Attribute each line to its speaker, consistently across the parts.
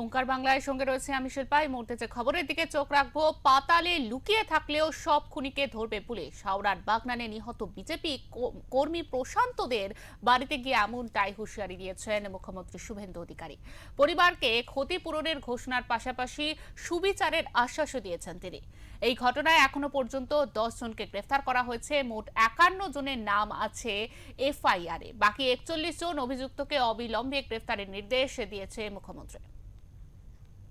Speaker 1: ওঙ্কার বাংলায় সঙ্গে রয়েছে আমি শিল্পা। এই মুহূর্তে যে খবরের দিকে চোখ রাখবো, পাতালে লুকিয়ে থাকলেও সব খুনিকে ধরবে পুলিশ। হাওড়ার বাগনানে নিহত বিজেপি কর্মী প্রশান্তদের বাড়িতে গিয়ে এমনটাই হুঁশিয়ারি দিয়েছেন মুখ্যমন্ত্রী শুভেন্দু অধিকারী। পরিবারকে ক্ষতিপূরণের ঘোষণার পাশাপাশি সুবিচারের আশ্বাসও দিয়েছেন তিনি। এই ঘটনায় এখনো পর্যন্ত 10 জনকে গ্রেফতার করা হয়েছে। মোট 51 জনের নাম আছে এফআইআরে। বাকি 41 জন অভিযুক্তকে অবিলম্বে গ্রেফতারের নির্দেশ দিয়েছে মুখ্যমন্ত্রী।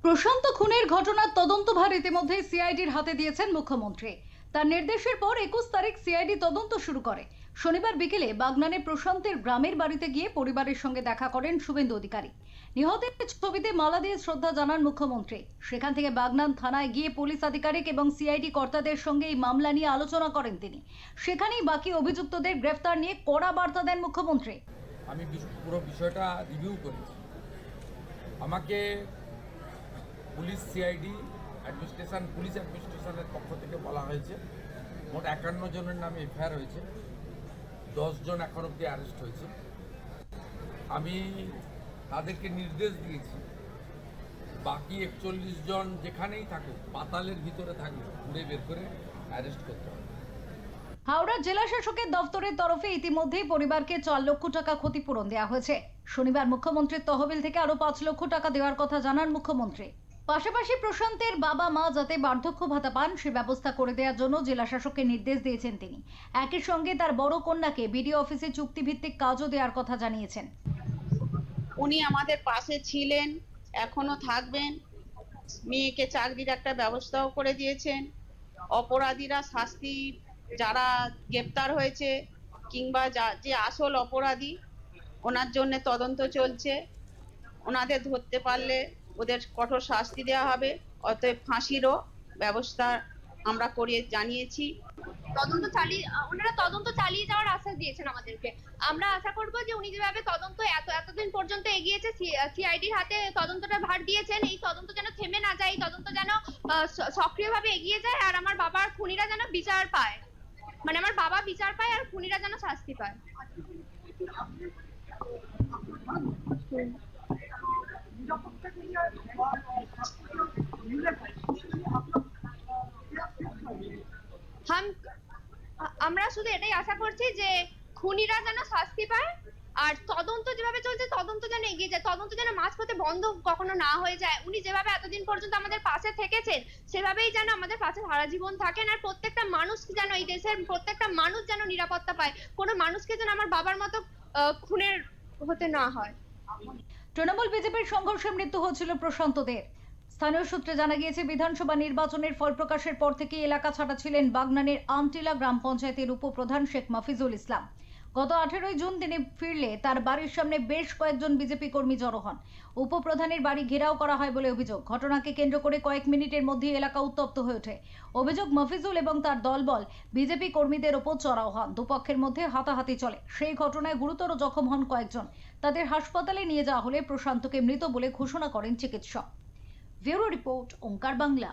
Speaker 2: প্রশান্ত খুনের ঘটনার তদন্তভার ইতিমধ্যে সিআইডির হাতে দিয়েছেন মুখ্যমন্ত্রী। তার নির্দেশের পর 21 তারিখ সিআইডি তদন্ত শুরু করে। শনিবার বিকেলে বাগনানে প্রশান্তের গ্রামের বাড়িতে গিয়ে পরিবারের সঙ্গে দেখা করেন শুভেন্দু অধিকারী। নিহতের ছবিতে মালা দিয়ে শ্রদ্ধা জানান মুখ্যমন্ত্রী। সেখান থেকে বাগনান থানায় গিয়ে পুলিশ আধিকারিক এবং সিআইডি কর্তাদের সঙ্গে এই মামলা নিয়ে আলোচনা করেন তিনি। সেখানেই বাকি অভিযুক্তদের গ্রেফতার নিয়ে কড়া বার্তা দেন মুখ্যমন্ত্রী।
Speaker 3: আমি পুরো বিষয়টা রিভিউ করেছি। আমাকে পুলিশ সিআইডি পুলিশ অ্যাডমিনিস্ট্রেশনের পক্ষ থেকে বলা হয়েছে মোট 51 জনের নামে এফআইআর হয়েছে, 10 জন এখন অব্দি অ্যারেস্ট হয়েছে। আমি তাদেরকে নির্দেশ দিয়েছি বাকি 41 জন যেখানেই থাকুক, পাতালের ভিতরে থাকুক, ঘুরে বের করে অ্যারেস্ট করতে হবে।
Speaker 2: হাওড়া জেলা শাসকের দফতরের তরফে ইতিমধ্যেই পরিবারকে 4 লক্ষ টাকা ক্ষতিপূরণ দেওয়া হয়েছে। শনিবার মুখ্যমন্ত্রীর তহবিল থেকে আরো 5 লক্ষ টাকা দেওয়ার কথা জানান মুখ্যমন্ত্রী। পাশাপাশি প্রশান্তের বাবা মা যাতে বার্ধক্য ভাতা পান সে ব্যবস্থা করে দেওয়ার জন্য জেলা শাসককে নির্দেশ দিয়েছেন তিনি। একই সঙ্গে তার বড় কন্যাকে বিডিও অফিসে চুক্তিভিত্তিক কাজও দেওয়ার কথা জানিয়েছেন।
Speaker 4: উনি আমাদের পাশে ছিলেন, এখনো থাকবেন। মেয়েকে চাকরির একটা ব্যবস্থাও করে দিয়েছেন। অপরাধীরা শাস্তি, যারা গ্রেপ্তার হয়েছে কিংবা যে আসল অপরাধী, ওনার জন্য তদন্ত চলছে। ওনাদের ধরতে পারলে ওদের কঠোর শাস্তি দেওয়া হবে। অতএব ফাঁসিরও ব্যবস্থা আমরা করে জানিয়েছি।
Speaker 5: ওনারা তদন্ত চালিয়ে যাওয়ার আশ্বাস দিয়েছেন আমাদেরকে। আমরা আশা করব যে উনি যেভাবে তদন্ত এতদিন পর্যন্ত এগিয়েছে, সিআইডির হাতে তদন্তটা ভার দিয়েছেন, এই তদন্ত যেন থেমে না যায়, এই তদন্ত যেন সক্রিয়ভাবে এগিয়ে যায়, আর আমার বাবার খুনিরা যেন বিচার পায়। মানে আমার বাবা বিচার পায় আর খুনিরা যেন শাস্তি পায়। আমরা শুধু এটাই আশা করছি যে খুনিরা যেন শাস্তি পায়, আর তদন্ত যেভাবে চলছে তদন্ত যেন এগিয়ে যায়, তদন্ত যেন মাঝপথে বন্ধ কখনো না হয়ে যায়। উনি যেভাবে এতদিন পর্যন্ত আমাদের পাশে থেকেছেন সেভাবেই যেন আমাদের পাশে সারা জীবন থাকেন, আর প্রত্যেকটা মানুষ যেন, এই দেশের প্রত্যেকটা মানুষ যেন নিরাপত্তা পায়। কোনো মানুষকে যেন আমার বাবার মতো খুনের হতে না হয়।
Speaker 2: তৃণমূল বিজেপির সংঘর্ষে মৃত্যু হয়েছিল প্রশান্তদের। স্থানীয় সূত্রে জানা গিয়েছে বিধানসভা নির্বাচনের ফল প্রকাশের পর থেকে এলাকা ছাড়া ছিলেন বাগনানের আমটিলা গ্রাম পঞ্চায়েতের উপপ্রধান শেখ মাফিজুল ইসলাম। গত 18 জুন তিনি ফিরলে তার বাড়ির সামনে বেশ কয়েকজন বিজেপি কর্মী জড়ো হন। উপপ্রধানের বাড়ি ঘেরাও করা হয় বলে অভিযোগ। ঘটনাকে কেন্দ্র করে কয়েক মিনিটের মধ্যে এলাকা উত্তপ্ত হয়ে ওঠে। অভিযোগ, মাফিজুল এবং তার দলবল বিজেপি কর্মীদের ওপর চড়াও হন। দুপক্ষের মধ্যে হাতাহাতি চলে। সেই ঘটনায় গুরুতর জখম হন কয়েকজন। তাদের হাসপাতালে নিয়ে যাওয়া হলে প্রশান্তকে মৃত বলে ঘোষণা করেন চিকিৎসক। ব্যুরো রিপোর্ট, ওঙ্কার বাংলা।